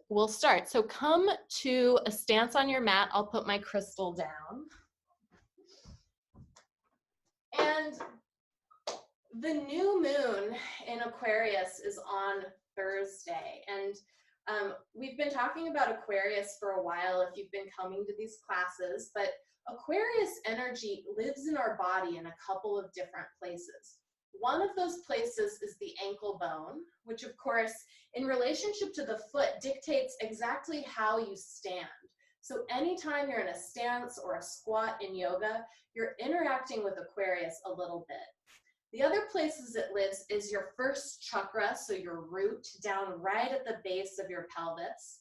we'll start. So come to a stance on your mat. I'll put my crystal down. And the new moon in Aquarius is on Thursday. And we've been talking about Aquarius for a while if you've been coming to these classes, but Aquarius energy lives in our body in a couple of different places. One of those places is the ankle bone, which of course, in relationship to the foot, dictates exactly how you stand. So anytime you're in a stance or a squat in yoga, you're interacting with Aquarius a little bit. The other places it lives is your first chakra, so your root down right at the base of your pelvis,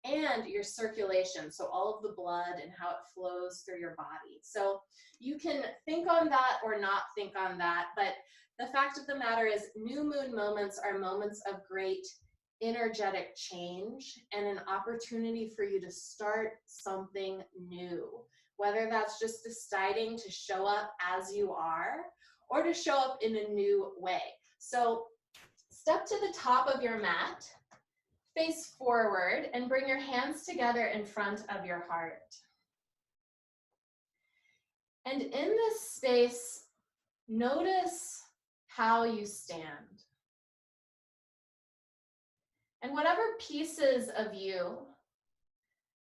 and your circulation, so all of the blood and how it flows through your body. So you can think on that or not think on that, but the fact of the matter is new moon moments are moments of great energetic change and an opportunity for you to start something new, whether that's just deciding to show up as you are or to show up in a new way. So step to the top of your mat, face forward, and bring your hands together in front of your heart. And in this space, notice how you stand. And whatever pieces of you,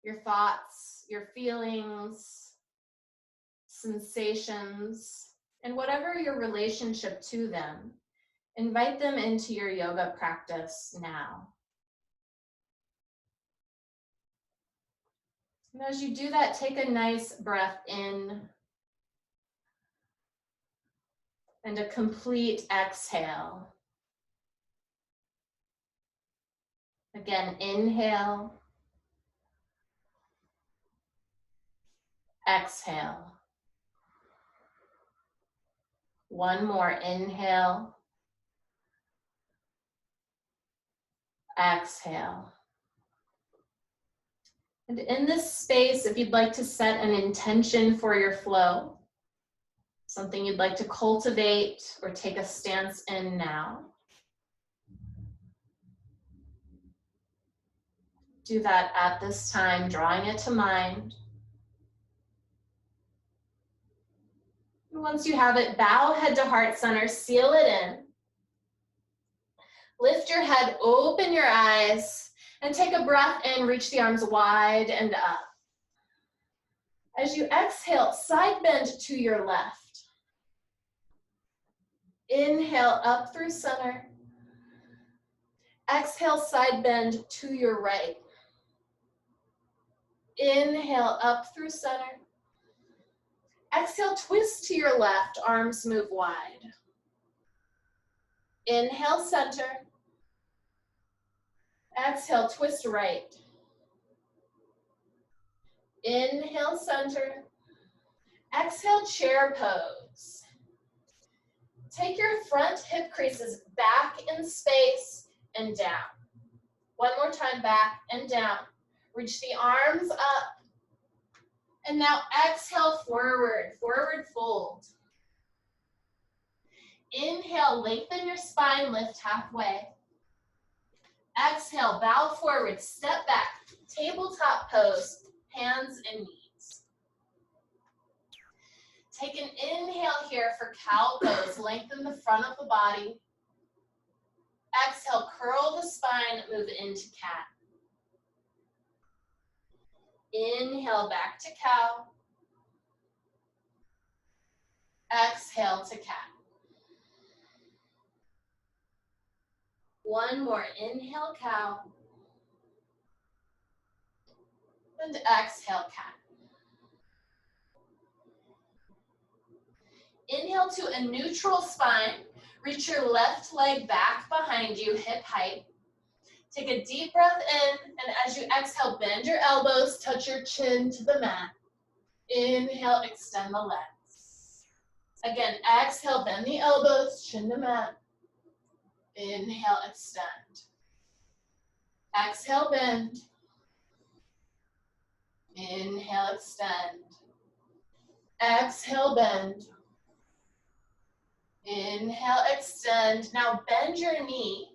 your thoughts, your feelings, sensations, and whatever your relationship to them, invite them into your yoga practice now. And as you do that, take a nice breath in and a complete exhale. Again, inhale, exhale. One more, inhale, exhale. And in this space, if you'd like to set an intention for your flow, something you'd like to cultivate or take a stance in now, do that at this time, drawing it to mind. And once you have it, bow head to heart center, seal it in. Lift your head, open your eyes, and take a breath in, reach the arms wide and up. As you exhale, side bend to your left. Inhale up through center. Exhale, side bend to your right. Inhale up through center. Exhale, twist to your left, arms move wide. Inhale, center. Exhale, twist right. Inhale, center. Exhale, chair pose. Take your front hip creases back in space and down. One more time, back and down. Reach the arms up. And now exhale, forward, forward fold. Inhale, lengthen your spine, lift halfway. Exhale, bow forward, step back, tabletop pose, hands and knees. Take an inhale here for cow pose, lengthen the front of the body. Exhale, curl the spine, move into cat. Inhale, back to cow. Exhale to cat. One more, inhale, cow. And exhale, cat. Inhale to a neutral spine. Reach your left leg back behind you, hip height. Take a deep breath in, and as you exhale, bend your elbows, touch your chin to the mat. Inhale, extend the legs. Again, exhale, bend the elbows, chin to mat. Inhale, extend. Exhale, bend. Inhale, extend. Exhale, bend. Inhale, extend. Now bend your knee.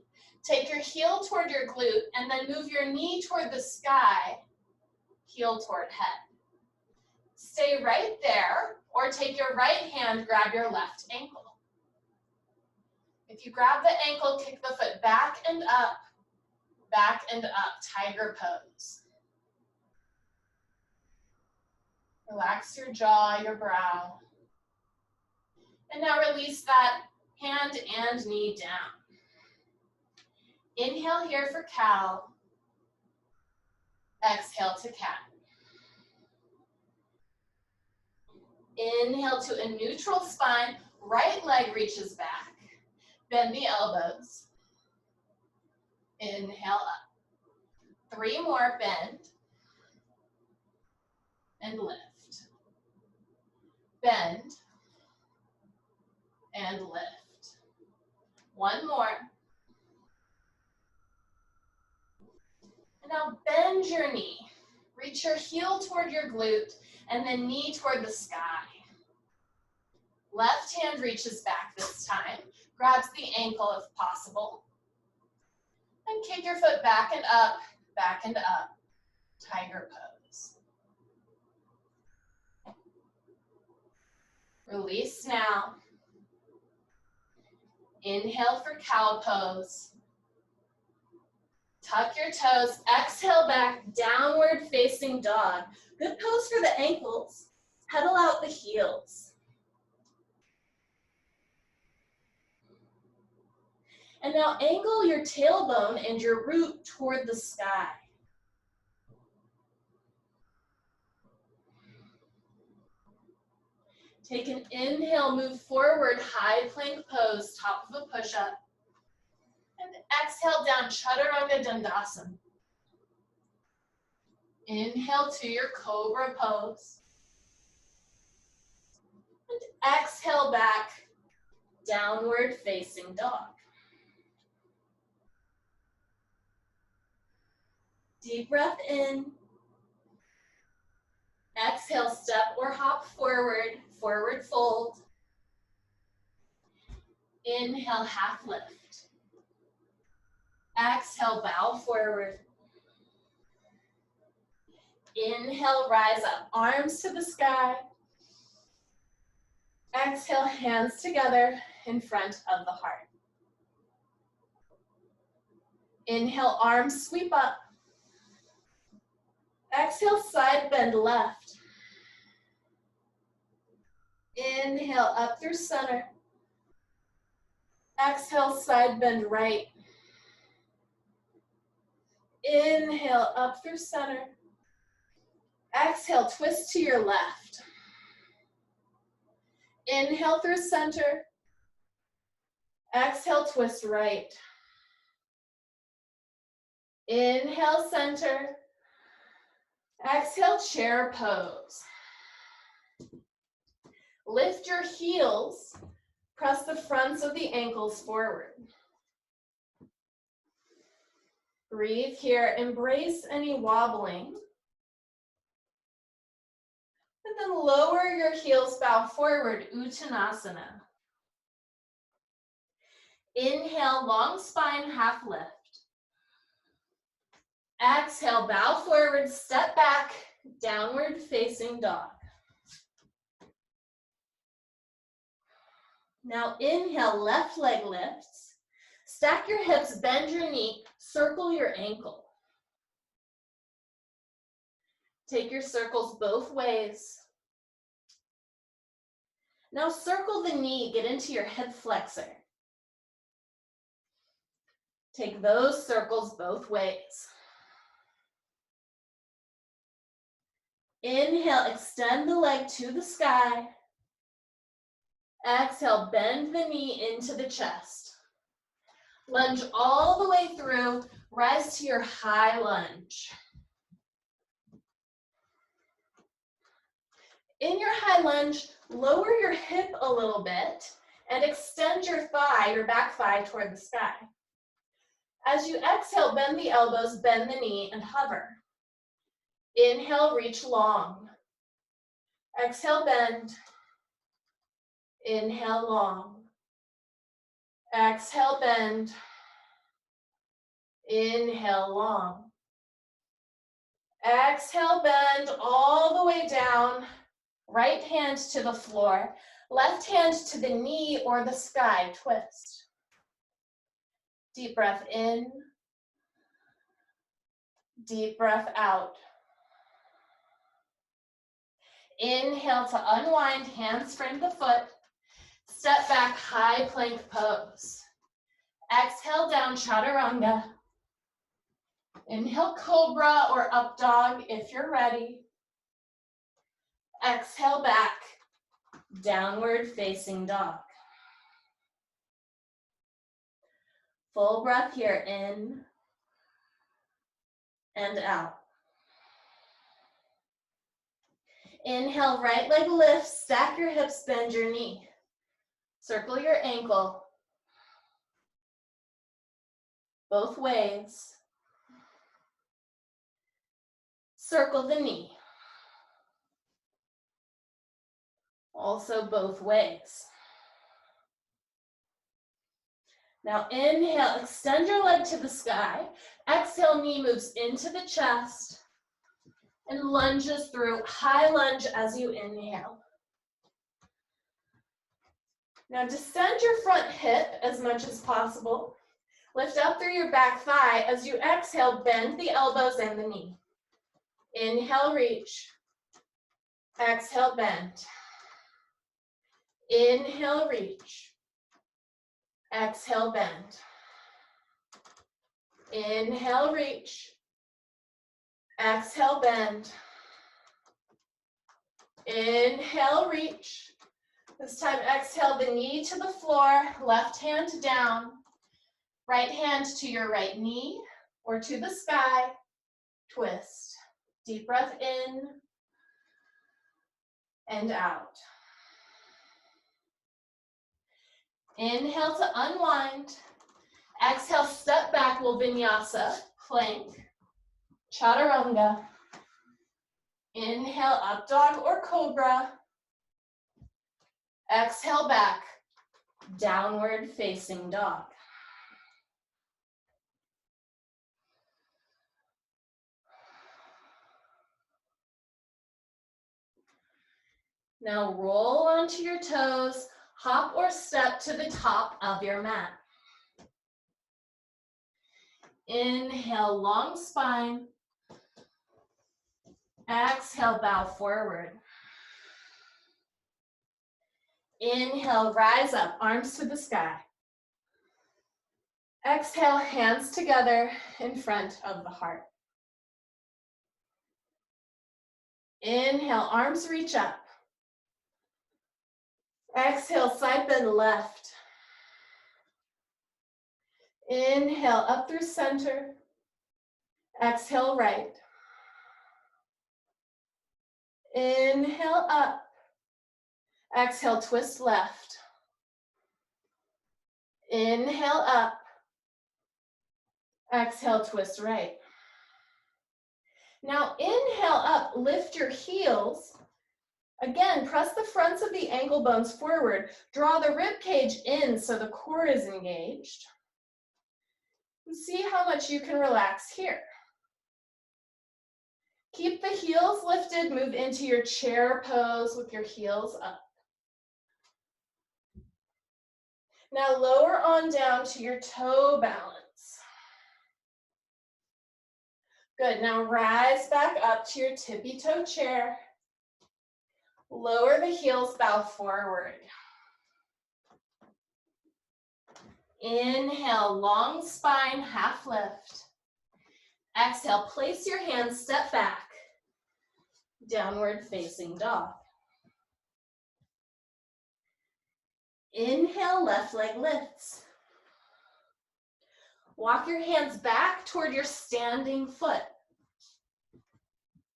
Take your heel toward your glute and then move your knee toward the sky, heel toward head. Stay right there, or take your right hand, grab your left ankle. If you grab the ankle, kick the foot back and up, tiger pose. Relax your jaw, your brow. And now release that hand and knee down. Inhale here for cow. Exhale to cat. Inhale to a neutral spine. Right leg reaches back. Bend the elbows. Inhale up. 3 more, bend. And lift. Bend. And lift. 1 more. And now bend your knee. Reach your heel toward your glute and then knee toward the sky. Left hand reaches back this time, grabs the ankle if possible. And kick your foot back and up, tiger pose. Release now. Inhale for cow pose. Tuck your toes, exhale back, downward facing dog. Good pose for the ankles. Pedal out the heels. And now angle your tailbone and your root toward the sky. Take an inhale, move forward, high plank pose, top of a push-up. And exhale down, Chaturanga Dandasana. Inhale to your Cobra pose. And exhale back, downward facing dog. Deep breath in. Exhale, step or hop forward, forward fold. Inhale, half lift. Exhale, bow forward. Inhale, rise up, arms to the sky. Exhale, hands together in front of the heart. Inhale, arms sweep up. Exhale, side bend left. Inhale, up through center. Exhale, side bend right. Inhale, up through center. Exhale, twist to your left. Inhale through center. Exhale, twist right. Inhale, center. Exhale, chair pose. Lift your heels. Press the fronts of the ankles forward. Breathe here. Embrace any wobbling. And then lower your heels, bow forward, Uttanasana. Inhale, long spine, half lift. Exhale, bow forward, step back, downward facing dog. Now inhale, left leg lifts. Stack your hips, bend your knee, circle your ankle. Take your circles both ways. Now circle the knee, get into your hip flexor. Take those circles both ways. Inhale, extend the leg to the sky. Exhale, bend the knee into the chest. Lunge all the way through, rise to your high lunge. In your high lunge, lower your hip a little bit and extend your thigh, your back thigh, toward the sky. As you exhale, bend the elbows, bend the knee, and hover. Inhale, reach long. Exhale, bend. Inhale, long. Exhale, bend. Inhale, long. Exhale, bend all the way down. Right hand to the floor. Left hand to the knee or the sky, twist. Deep breath in. Deep breath out. Inhale to unwind, hands frame the foot. Step back, high plank pose. Exhale down, chaturanga. Inhale, cobra or up dog if you're ready. Exhale back, downward facing dog. Full breath here, in and out. Inhale, right leg lifts, stack your hips, bend your knee. Circle your ankle. Both ways. Circle the knee. Also both ways. Now inhale, extend your leg to the sky. Exhale, knee moves into the chest and lunges through, high lunge as you inhale. Now descend your front hip as much as possible. Lift up through your back thigh. As you exhale, bend the elbows and the knee. Inhale, reach. Exhale, bend. Inhale, reach. Exhale, bend. Inhale, reach. Exhale, bend. Inhale, reach. This time, exhale the knee to the floor, left hand down, right hand to your right knee or to the sky, twist. Deep breath in and out. Inhale to unwind. Exhale, step back, we'll vinyasa, plank, chaturanga. Inhale, up dog or cobra. Exhale back, downward facing dog. Now roll onto your toes, hop or step to the top of your mat. Inhale, long spine. Exhale, bow forward. Inhale, rise up, arms to the sky. Exhale, hands together in front of the heart. Inhale, arms reach up. Exhale, side bend left. Inhale, up through center. Exhale, right. Inhale, up. Exhale, twist left. Inhale, up. Exhale, twist right. Now inhale up, lift your heels. Again, press the fronts of the ankle bones forward. Draw the rib cage in so the core is engaged. And see how much you can relax here. Keep the heels lifted, move into your chair pose with your heels up. Now lower on down to your toe balance. Good, now rise back up to your tippy toe chair. Lower the heels, bow forward. Inhale, long spine, half lift. Exhale, place your hands, step back. Downward facing dog. Inhale, left leg lifts. Walk your hands back toward your standing foot.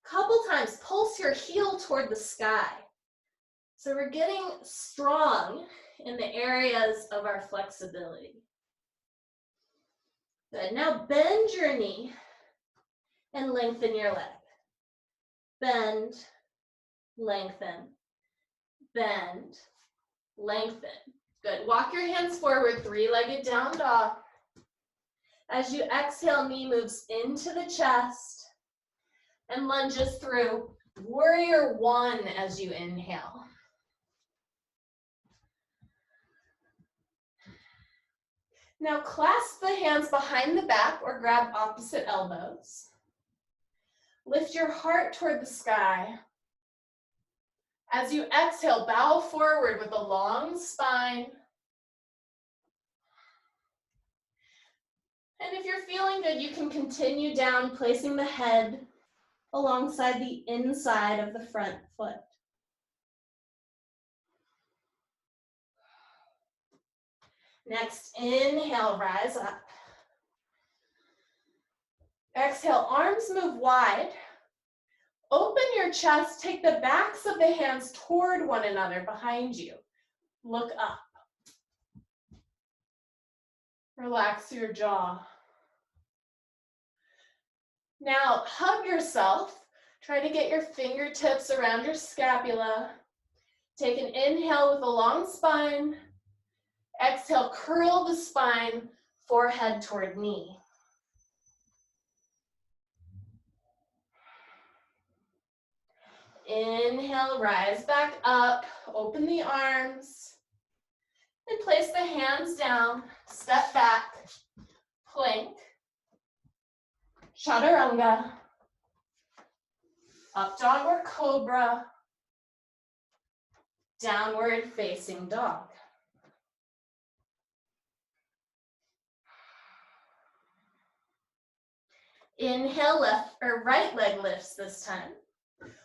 Couple times, pulse your heel toward the sky. So we're getting strong in the areas of our flexibility. Good, now bend your knee and lengthen your leg. Bend, lengthen, bend, lengthen. Good, walk your hands forward, three-legged down dog. As you exhale, knee moves into the chest and lunges through warrior one as you inhale. Now clasp the hands behind the back or grab opposite elbows. Lift your heart toward the sky. As you exhale, bow forward with a long spine. And if you're feeling good, you can continue down, placing the head alongside the inside of the front foot. Next, inhale, rise up. Exhale, arms move wide. Open your chest, take the backs of the hands toward one another behind you. Look up. Relax your jaw. Now, hug yourself. Try to get your fingertips around your scapula. Take an inhale with a long spine. Exhale, curl the spine, forehead toward knee. Inhale, rise back up, open the arms, and place the hands down, step back, plank, chaturanga, up dog or cobra, downward facing dog. Inhale, left or right leg lifts this time.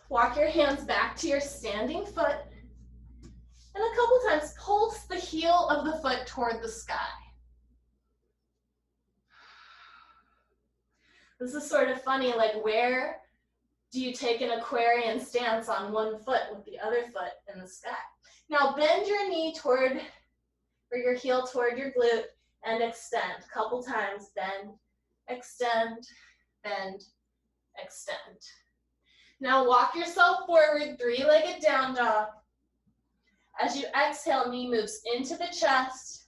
Walk your hands back to your standing foot, and a couple times pulse the heel of the foot toward the sky. This is sort of funny, like where do you take an Aquarian stance on one foot with the other foot in the sky? Now bend your knee toward, or your heel toward your glute and extend. A couple times, bend, extend, bend, extend. Now walk yourself forward, three-legged down dog. As you exhale, knee moves into the chest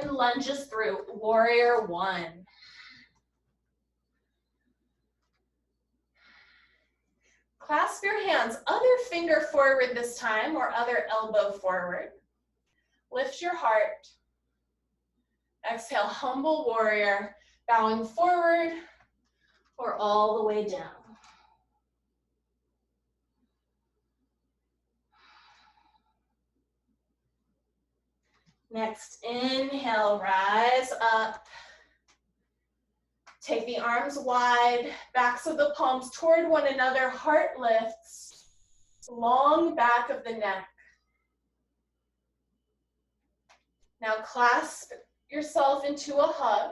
and lunges through warrior one. Clasp your hands, other finger forward this time, or other elbow forward. Lift your heart. Exhale, humble warrior, bowing forward or all the way down. Next, inhale, rise up. Take the arms wide, backs of the palms toward one another, heart lifts, long back of the neck. Now clasp yourself into a hug.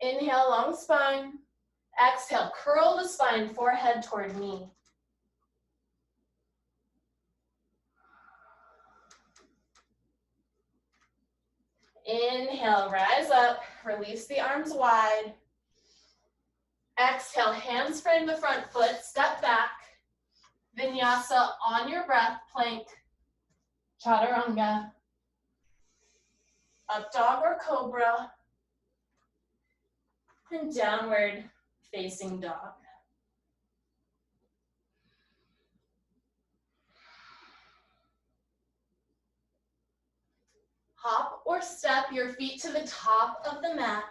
Inhale, long spine. Exhale, curl the spine, forehead toward knee. Inhale, rise up, release the arms wide. Exhale, hands frame the front foot, step back. Vinyasa on your breath, plank, chaturanga, up dog or cobra, and downward facing dog. Hop or step your feet to the top of the mat.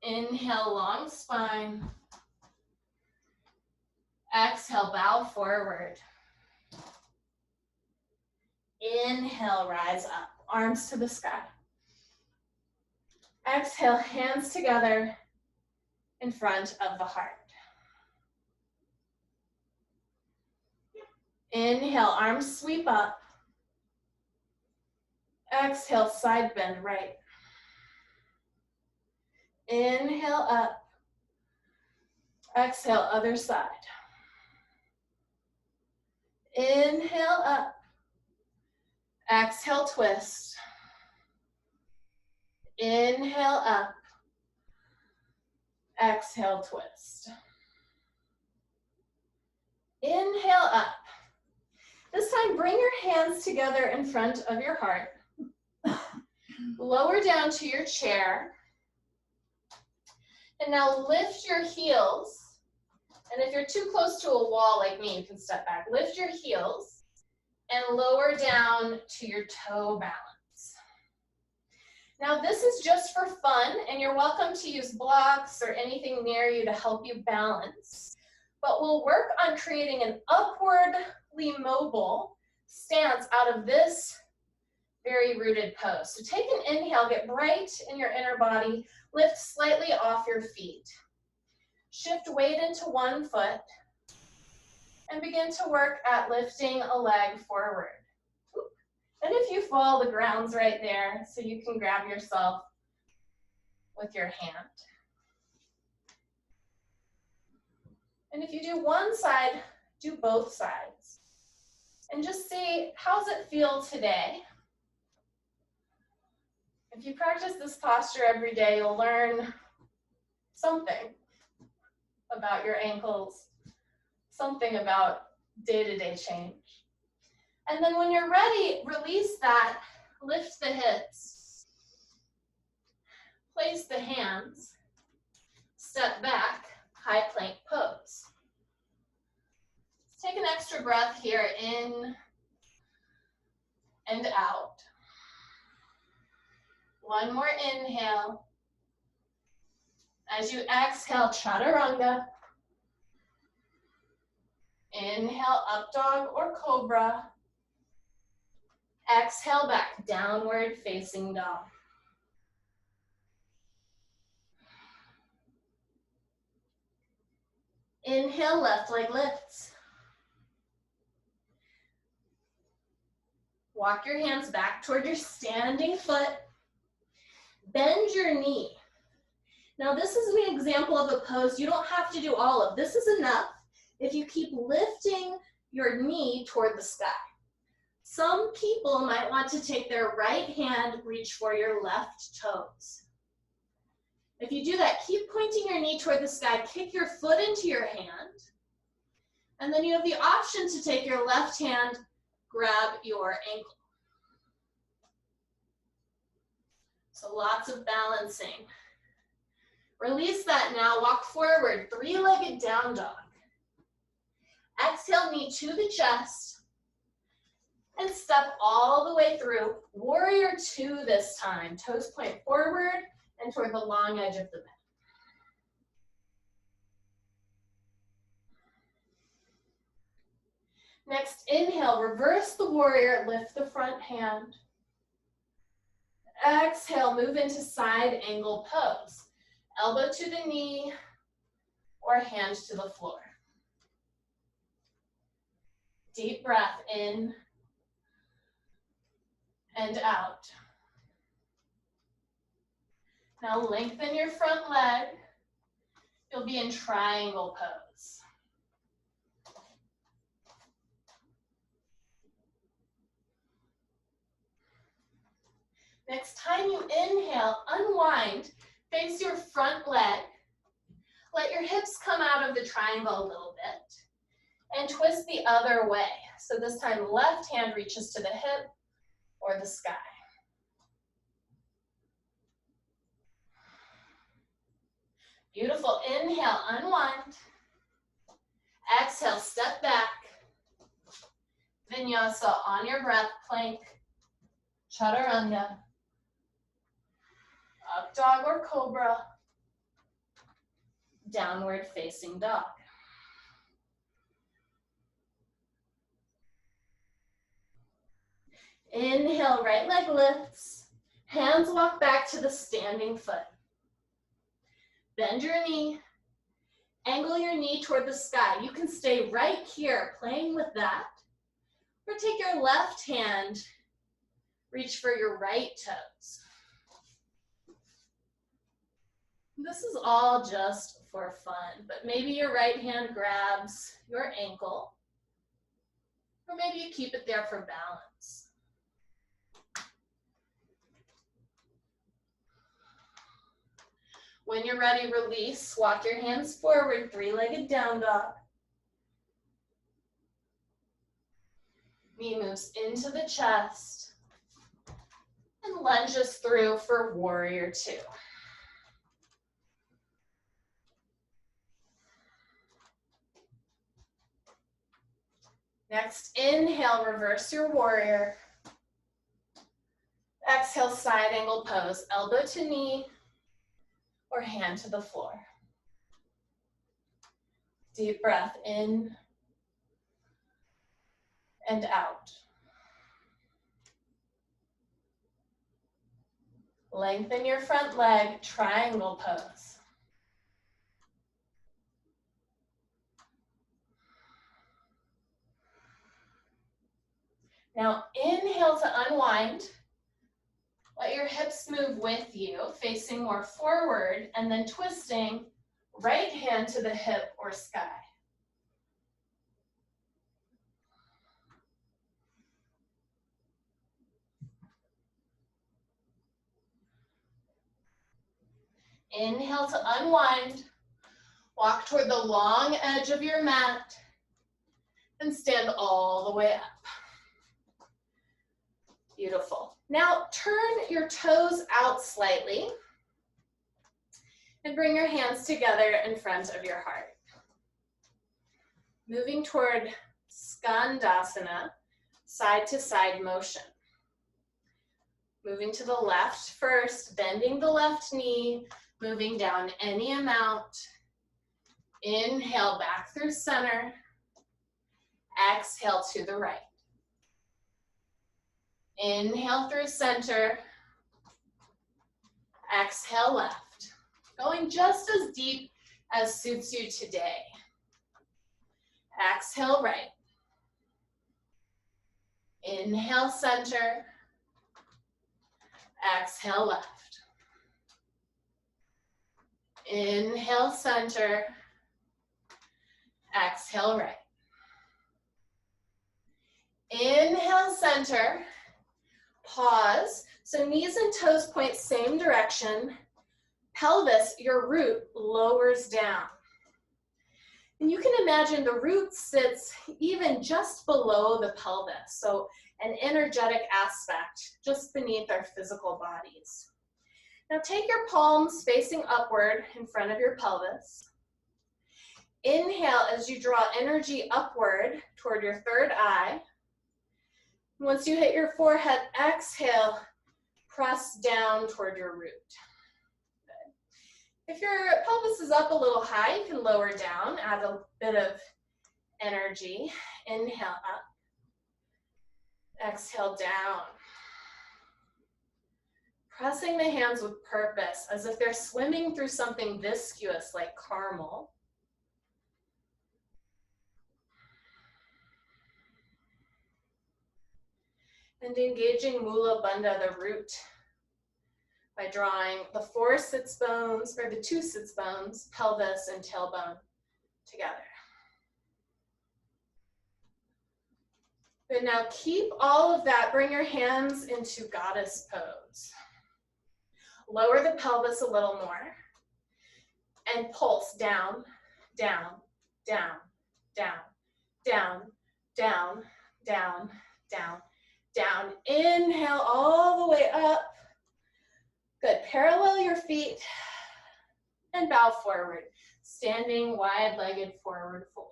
Inhale, long spine. Exhale, bow forward. Inhale, rise up, arms to the sky. Exhale, hands together in front of the heart. Inhale, arms sweep up. Exhale, side bend right. Inhale up. Exhale, other side. Inhale up. Exhale, twist. Inhale up. Exhale, twist. Inhale up. This time, bring your hands together in front of your heart. Lower down to your chair. And now lift your heels. And if you're too close to a wall like me, you can step back. Lift your heels and lower down to your toe balance. Now this is just for fun, and you're welcome to use blocks or anything near you to help you balance. But we'll work on creating an upwardly mobile stance out of this very rooted pose. So take an inhale, get bright in your inner body, lift slightly off your feet. Shift weight into one foot and begin to work at lifting a leg forward. And if you fall, the ground's right there, so you can grab yourself with your hand. And if you do one side, do both sides. And just see, how's it feel today? If you practice this posture every day, you'll learn something about your ankles, something about day-to-day change. And then when you're ready, release that, lift the hips, place the hands, step back, high plank pose. Let's take an extra breath here, in and out. One more inhale. As you exhale, chaturanga. Inhale, up dog or cobra. Exhale back, downward facing dog. Inhale, left leg lifts. Walk your hands back toward your standing foot. Bend your knee. Now this is an example of a pose you don't have to do all of. This is enough if you keep lifting your knee toward the sky. Some people might want to take their right hand, reach for your left toes. If you do that, keep pointing your knee toward the sky, kick your foot into your hand, and then you have the option to take your left hand, grab your ankle. So lots of balancing. Release that now, walk forward, three-legged down dog. Exhale, knee to the chest, and step all the way through. Warrior two this time. Toes point forward and toward the long edge of the mat. Next, inhale, reverse the warrior, lift the front hand. Exhale, move into side angle pose. Elbow to the knee or hand to the floor. Deep breath in and out. Now lengthen your front leg. You'll be in triangle pose. Next time you inhale, unwind, face your front leg. Let your hips come out of the triangle a little bit. And twist the other way. So this time left hand reaches to the hip or the sky. Beautiful. Inhale, unwind. Exhale, step back. Vinyasa on your breath, plank, chaturanga, up dog or cobra, downward facing dog. Inhale, right leg lifts. Hands walk back to the standing foot. Bend your knee. Angle your knee toward the sky. You can stay right here playing with that. Or take your left hand, reach for your right toes. This is all just for fun, but maybe your right hand grabs your ankle, or maybe you keep it there for balance. When you're ready, release. Walk your hands forward, three-legged down dog. Knee moves into the chest And lunges through for warrior two. Next, inhale, reverse your warrior. Exhale, side angle pose, elbow to knee or hand to the floor. Deep breath in and out. Lengthen your front leg, triangle pose. Now inhale to unwind. Let your hips move with you, facing more forward, and then twisting, right hand to the hip or sky. Inhale to unwind. Walk toward the long edge of your mat and stand all the way up. Beautiful. Now turn your toes out slightly and bring your hands together in front of your heart. Moving toward Skandasana, side to side motion. Moving to the left first, bending the left knee, moving down any amount. Inhale back through center. Exhale to the right. Inhale through center. Exhale left. Going just as deep as suits you today. Exhale right. Inhale center. Exhale left. Inhale center. Exhale right. Inhale center. Pause. So knees and toes point same direction. Pelvis, your root, lowers down. And you can imagine the root sits even just below the pelvis. So an energetic aspect just beneath our physical bodies. Now take your palms facing upward in front of your pelvis. Inhale as you draw energy upward toward your third eye. Once you hit your forehead, exhale, press down toward your root. Good. If your pelvis is up a little high, you can lower down, add a bit of energy. Inhale up. Exhale down. Pressing the hands with purpose, as if they're swimming through something viscous like caramel. And engaging Mula Bandha, the root, by drawing the four sits bones, or the two sits bones, pelvis and tailbone together. Good, now keep all of that, bring your hands into goddess pose. Lower the pelvis a little more, and pulse down, down, down, down, down, down, down, down, down. Inhale all the way up. Good, parallel your feet and bow forward. Standing wide-legged forward fold.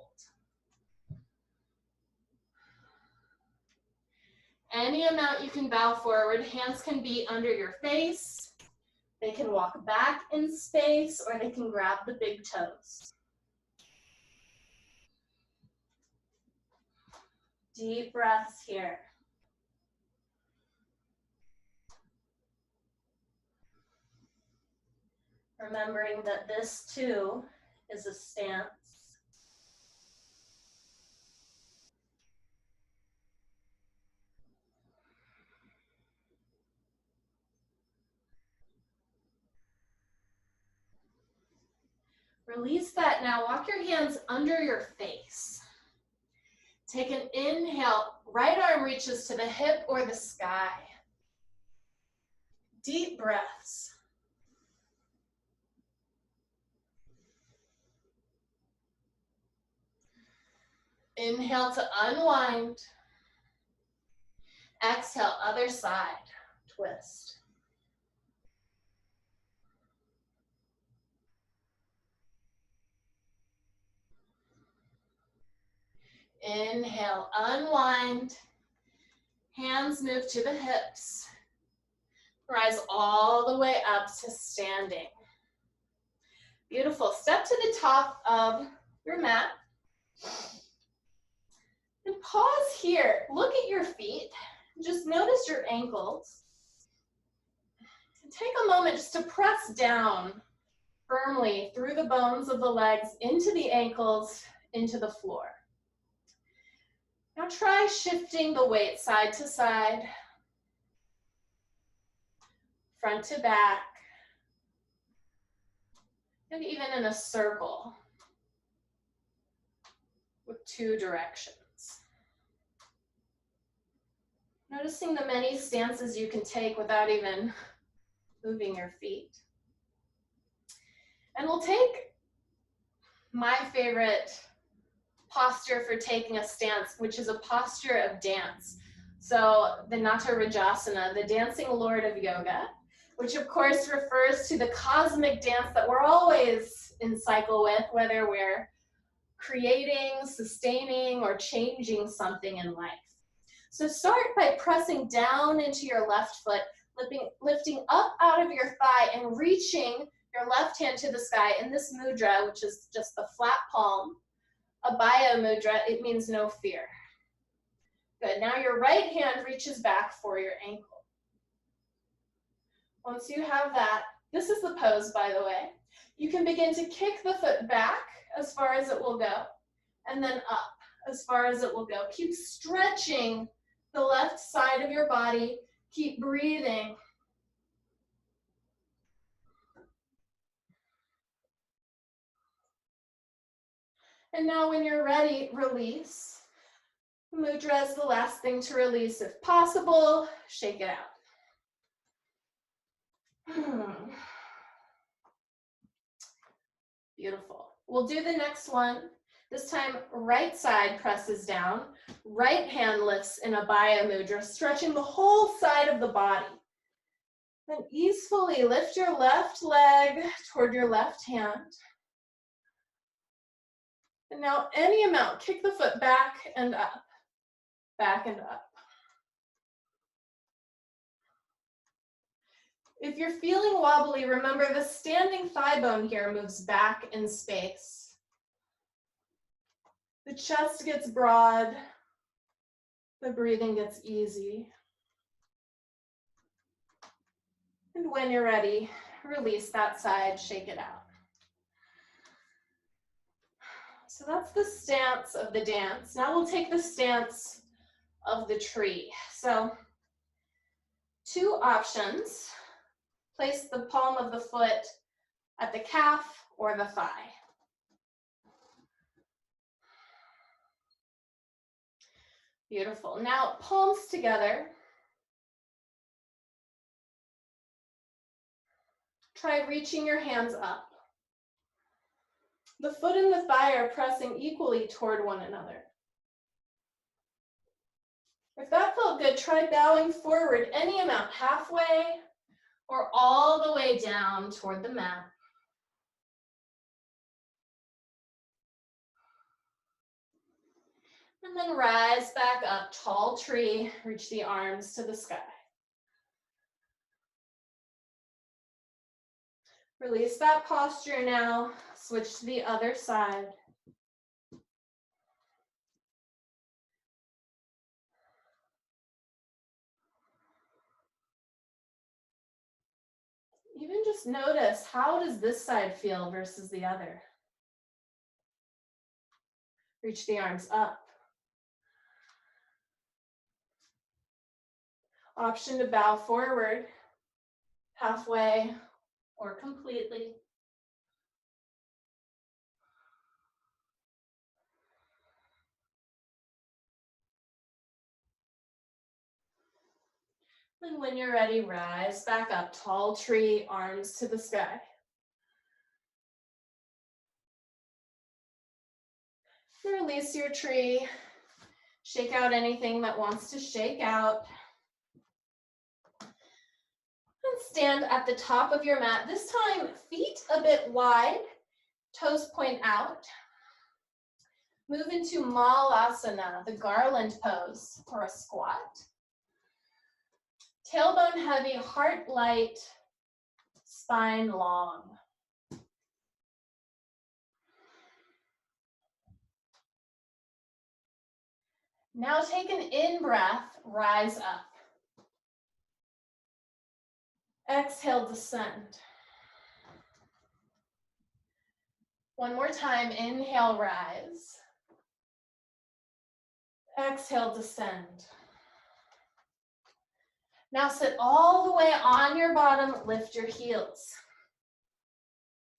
Any amount you can bow forward, hands can be under your face. They can walk back in space, or they can grab the big toes. Deep breaths here. Remembering that this too is a stance. Release that now. Walk your hands under your face. Take an inhale. Right arm reaches to the hip or the sky. Deep breaths. Inhale to unwind. Exhale, other side. twist. Inhale, unwind. Hands move to the hips. Rise all the way up to standing. Beautiful. Step to the top of your mat. And pause here. Look at your feet. Just notice your ankles. And take a moment just to press down firmly through the bones of the legs, into the ankles, into the floor. Now try shifting the weight side to side, front to back, and even in a circle with two directions. Noticing the many stances you can take without even moving your feet. And we'll take my favorite posture for taking a stance, which is a posture of dance. So the Natto Rajasana, the dancing lord of yoga, which of course refers to the cosmic dance that we're always in cycle with, whether we're creating, sustaining, or changing something in life. So start by pressing down into your left foot, lifting up out of your thigh and reaching your left hand to the sky in this mudra, which is just the flat palm. Abhaya mudra, it means no fear. Good, now your right hand reaches back for your ankle. Once you have that, this is the pose, by the way. You can begin to kick the foot back as far as it will go, and then up as far as it will go. Keep stretching the left side of your body. Keep breathing. And now when you're ready, release. Mudra is the last thing to release if possible. Shake it out. Beautiful. We'll do the next one. This time, right side presses down. Right hand lifts in Abhaya mudra, stretching the whole side of the body. Then easefully lift your left leg toward your left hand. And now any amount, kick the foot back and up, back and up. If you're feeling wobbly, remember the standing thigh bone here moves back in space. The chest gets broad, the breathing gets easy. And when you're ready, release that side, shake it out. So that's the stance of the dance. Now we'll take the stance of the tree. So two options. Place the palm of the foot at the calf or the thigh. Beautiful. Now palms together. Try reaching your hands up. The foot and the thigh are pressing equally toward one another. If that felt good, try bowing forward any amount, halfway or all the way down toward the mat. And then rise back up, tall tree, reach the arms to the sky. Release that posture now, switch to the other side. Even just notice, how does this side feel versus the other? Reach the arms up. Option to bow forward, halfway or completely. And when you're ready, rise back up, tall tree, arms to the sky. Release your tree. Shake out anything that wants to shake out. stand at the top of your mat. This time, feet a bit wide, toes point out. Move into Malasana, the garland pose, or a squat. Tailbone heavy, heart light, spine long. Now take an in-breath, rise up. Exhale, descend. One more time, inhale, rise. Exhale, descend. Now sit all the way on your bottom, lift your heels.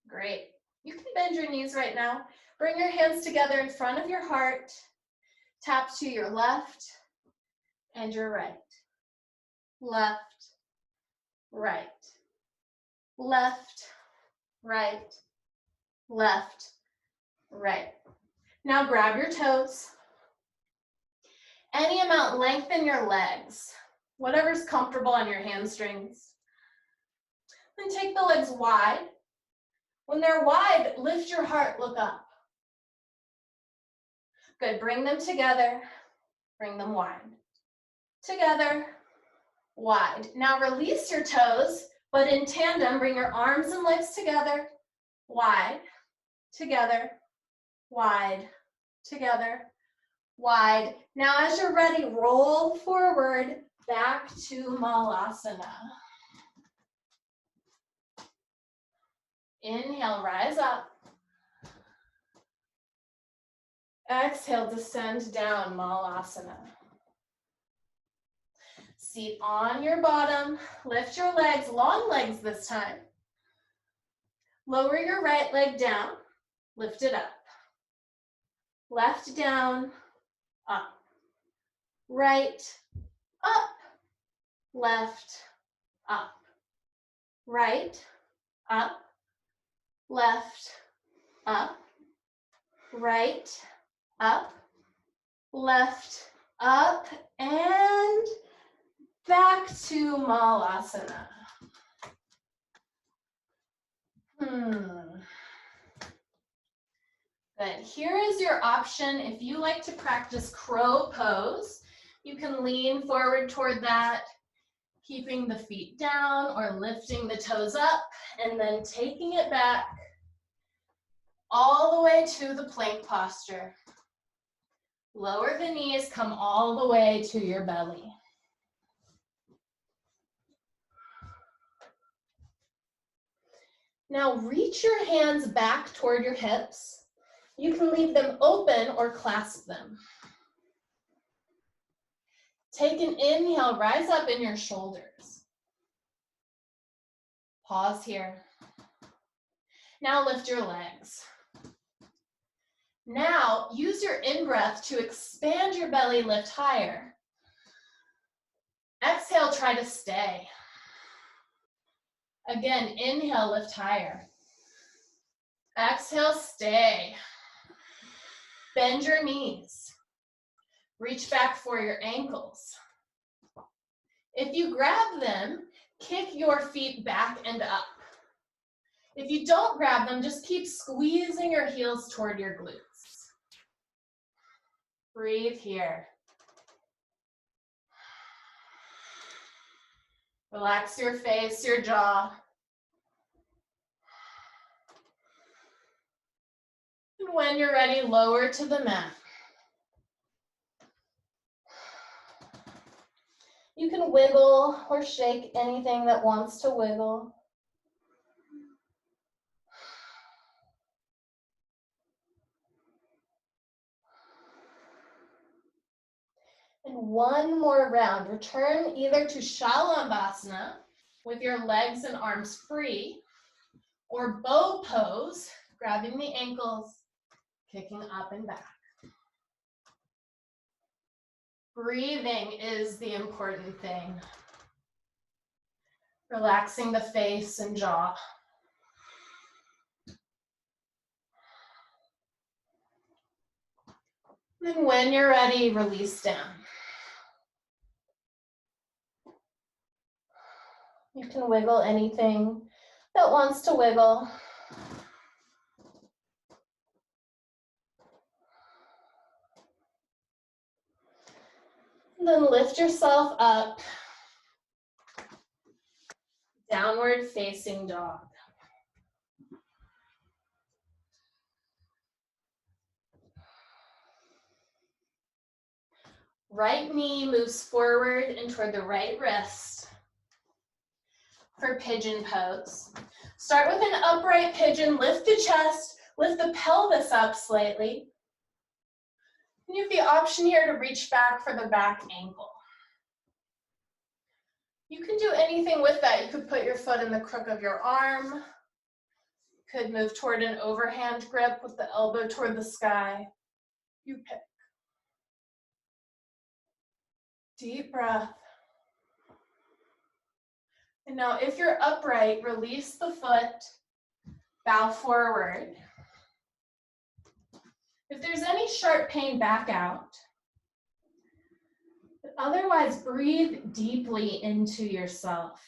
Great. You can bend your knees right now. Bring your hands together in front of your heart. Tap to your left and your right. Left, right. Left, right. Left, right. Now grab your toes. Any amount, lengthen your legs. Whatever's comfortable on your hamstrings. Then take the legs wide. When they're wide, lift your heart, look up. Good, bring them together, bring them wide. Together, wide. Now release your toes, but in tandem, bring your arms and legs together, wide, together, wide, together, wide. Now as you're ready, roll forward, back to Malasana. Inhale, rise up. Exhale, descend down, Malasana. Seat on your bottom, lift your legs, long legs this time. Lower your right leg down, lift it up. Left down, up. Right, up. Left, up. Right, up. Left, up. Right, up. Left, up. And back to Malasana. Good. Here is your option. If you like to practice crow pose, you can lean forward toward that, keeping the feet down or lifting the toes up, and then taking it back all the way to the plank posture. Lower the knees, come all the way to your belly. Now reach your hands back toward your hips. You can leave them open or clasp them. Take an inhale, rise up in your shoulders. Pause here. Now lift your legs. Now use your in-breath to expand your belly, lift higher. Exhale, try to stay. Again, inhale, lift higher. Exhale, stay. Bend your knees. Reach back for your ankles. If you grab them, kick your feet back and up. If you don't grab them, just keep squeezing your heels toward your glutes. Breathe here. Relax your face, your jaw. And when you're ready, lower to the mat. You can wiggle or shake anything that wants to wiggle. And one more round. Return either to Shalabhasana with your legs and arms free, or bow pose, grabbing the ankles, kicking up and back. Breathing is the important thing. Relaxing the face and jaw. And when you're ready, release down. You can wiggle anything that wants to wiggle. And then lift yourself up. Downward facing dog. Right knee moves forward and toward the right wrist for pigeon pose. Start with an upright pigeon, lift the chest, lift the pelvis up slightly. And you have the option here to reach back for the back ankle. You can do anything with that. You could put your foot in the crook of your arm. You could move toward an overhand grip with the elbow toward the sky. You pick. Deep breath. And now if you're upright, release the foot, bow forward. If there's any sharp pain, back out. But otherwise, breathe deeply into yourself.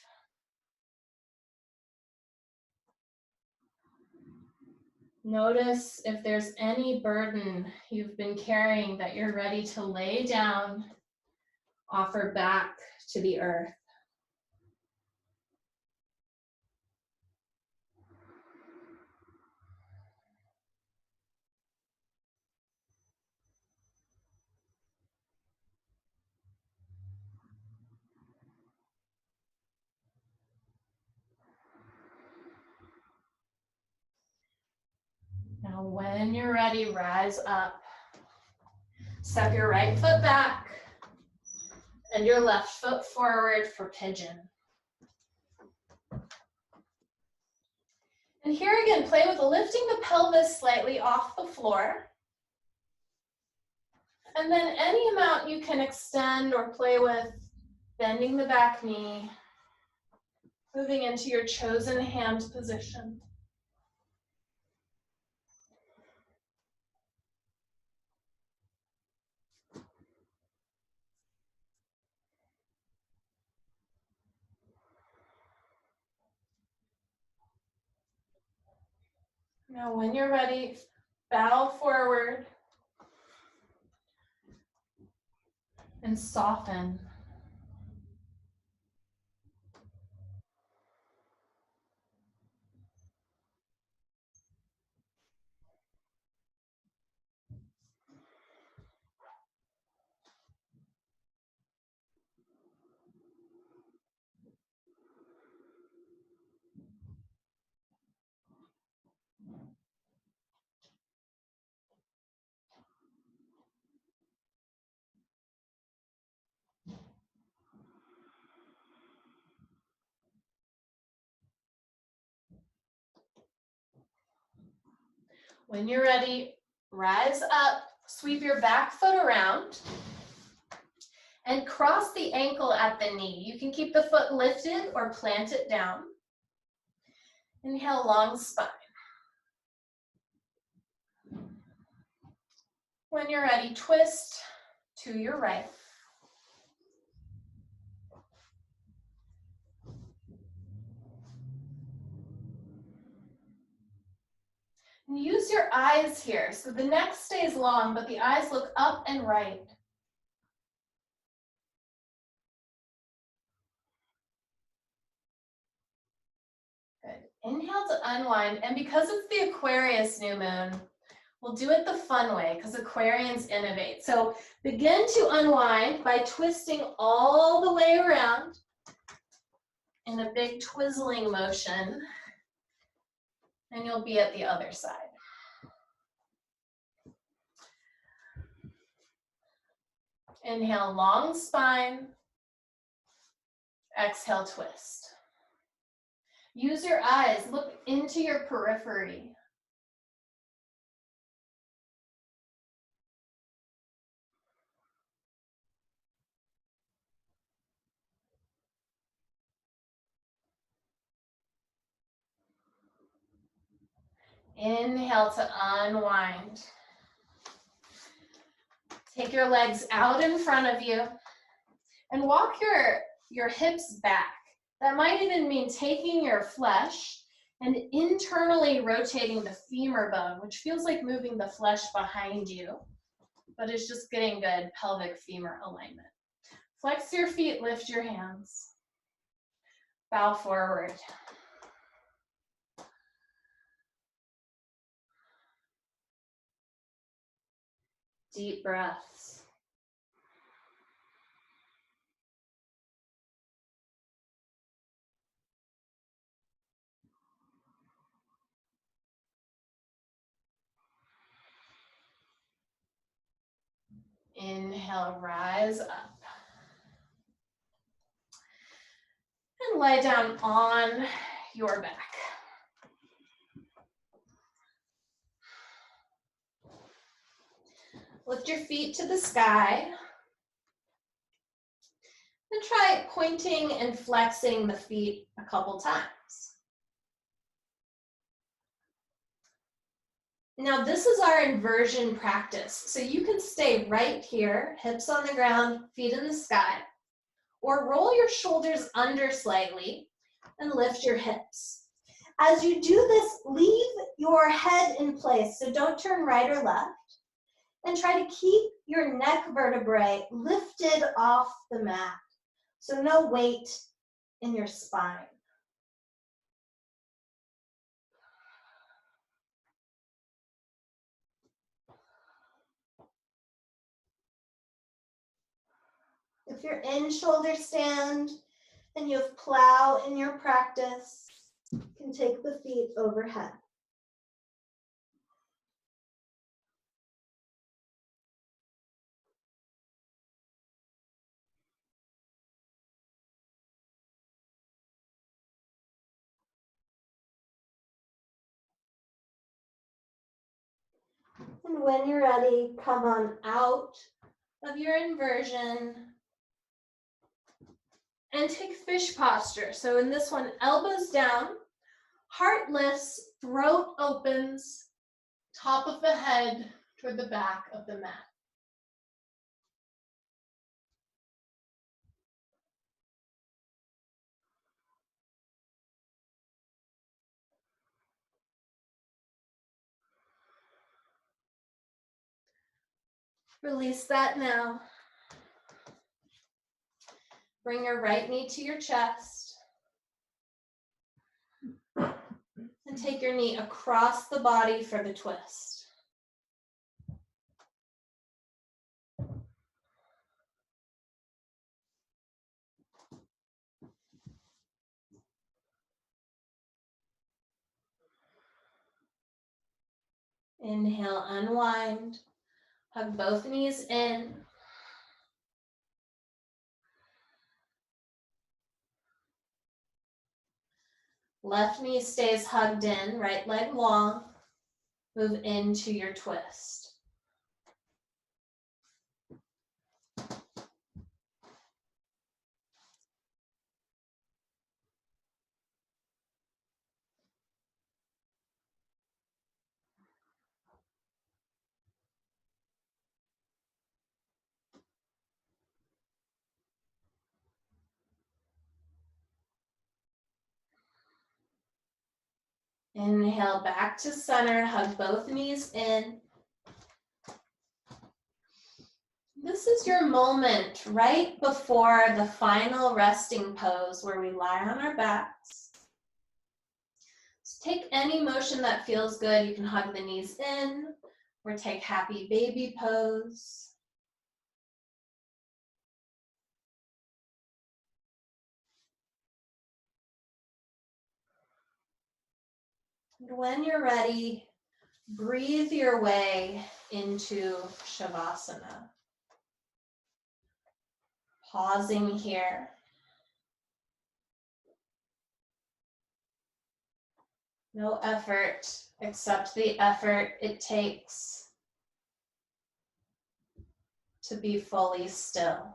Notice if there's any burden you've been carrying that you're ready to lay down, offer back to the earth. Now, when you're ready, rise up. Step your right foot back and your left foot forward for pigeon. And here again, play with lifting the pelvis slightly off the floor. And then any amount you can extend or play with, bending the back knee, moving into your chosen hand position. Now, when you're ready, bow forward and soften. When you're ready, rise up, sweep your back foot around, and cross the ankle at the knee. You can keep the foot lifted or plant it down. Inhale, long spine. When you're ready, twist to your right. And use your eyes here. So the neck stays long, but the eyes look up and right. Good. Inhale to unwind. And because it's the Aquarius new moon, we'll do it the fun way because Aquarians innovate. So begin to unwind by twisting all the way around in a big twizzling motion. And you'll be at the other side. Inhale, long spine. Exhale, twist. Use your eyes, look into your periphery. Inhale to unwind. Take your legs out in front of you and walk your hips back. That might even mean taking your flesh and internally rotating the femur bone, which feels like moving the flesh behind you, but it's just getting good pelvic femur alignment. Flex your feet, lift your hands. Bow forward. Deep breaths. Inhale, rise up. And lie down on your back. Lift your feet to the sky. And try pointing and flexing the feet a couple times. Now this is our inversion practice. So you can stay right here, hips on the ground, feet in the sky, or roll your shoulders under slightly and lift your hips. As you do this, leave your head in place. So don't turn right or left. And try to keep your neck vertebrae lifted off the mat. So no weight in your spine. If you're in shoulder stand and you have plow in your practice, you can take the feet overhead. And when you're ready, come on out of your inversion and take fish posture. So in this one, elbows down, heart lifts, throat opens, top of the head toward the back of the mat. Release that now. Bring your right knee to your chest. And take your knee across the body for the twist. Inhale, unwind. Hug both knees in. Left knee stays hugged in, right leg long. Move into your twist. Inhale back to center, hug both knees in. This is your moment right before the final resting pose where we lie on our backs. So take any motion that feels good. You can hug the knees in or take happy baby pose. And when you're ready, breathe your way into Savasana. Pausing here. No effort except the effort it takes to be fully still.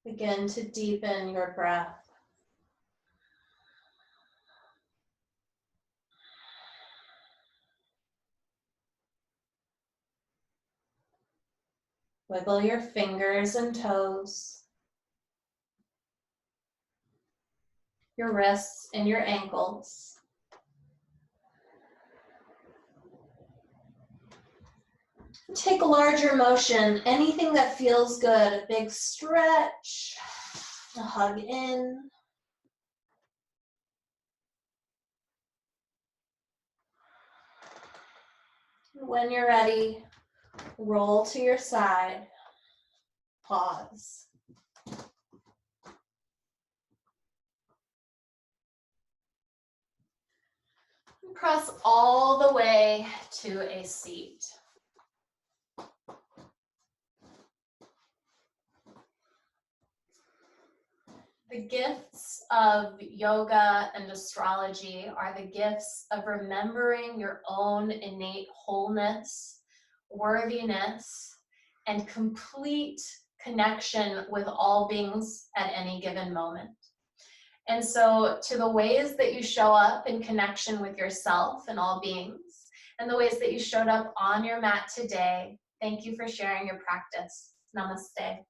Begin to deepen your breath. Wiggle your fingers and toes, your wrists and your ankles. Take a larger motion, anything that feels good, a big stretch, a hug in. When you're ready, roll to your side, pause. Press all the way to a seat. The gifts of yoga and astrology are the gifts of remembering your own innate wholeness, worthiness, and complete connection with all beings at any given moment. And so to the ways that you show up in connection with yourself and all beings, and the ways that you showed up on your mat today, thank you for sharing your practice. Namaste.